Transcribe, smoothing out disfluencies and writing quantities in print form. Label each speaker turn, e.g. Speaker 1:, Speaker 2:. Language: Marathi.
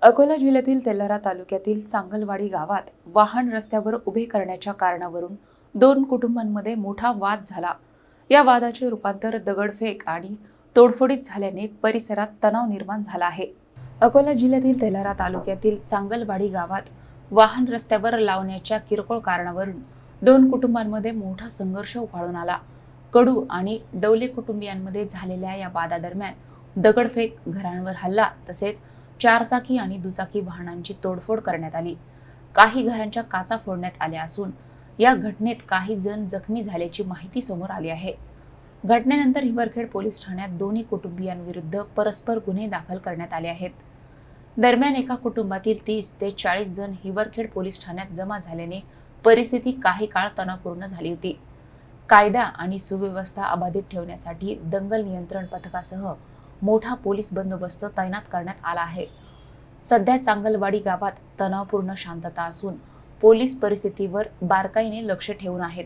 Speaker 1: अकोला जिल्ह्यातील तेल्हारा तालुक्यातील चांगलवाडी गावात वाहन रस्त्यावर उभे करण्याच्या कारणावरून दोन कुटुंबांमध्ये मोठा वाद झाला। या वादाचे रूपांतर दगडफेक आणि तोडफोडीत झाल्याने परिसरात तणाव निर्माण झाला आहे। अकोला जिल्ह्यातील तेल्हारा तालुक्यातील चांगलवाडी गावात वाहन रस्त्यावर लावण्याच्या किरकोळ कारणावरून दोन कुटुंबांमध्ये मोठा संघर्ष उफाळून आला। कडू आणि डवले कुटुंबियांमध्ये झालेल्या या वादादरम्यान दगडफेक, घरांवर हल्ला तसेच चारचाकी आणि दुचाकी वाहनांची तोडफोड करण्यात आली। काही घरांच्या काचा फोडण्यात आल्या असून या घटनेत काही जण जखमी झाल्याची माहिती समोर आली आहे। घटनेनंतर हिवरखेड पोलीस ठाण्यात दोन्ही कुटुंबियांविरुद्ध परस्पर गुन्हे दाखल करण्यात आले आहेत। दरम्यान एका कुटुंबातील 30 ते 40 जण हिवरखेड पोलीस ठाण्यात जमा झाल्याने परिस्थिती काही काळ तणावपूर्ण झाली होती। कायदा आणि सुव्यवस्था अबाधित ठेवण्यासाठी दंगल नियंत्रण पथकासह मोठा पोलीस बंदोबस्त तैनात करण्यात आला आहे। सध्या चांगलवाडी गावात तणावपूर्ण शांतता असून पोलीस परिस्थितीवर बारकाईने लक्ष ठेवून आहेत।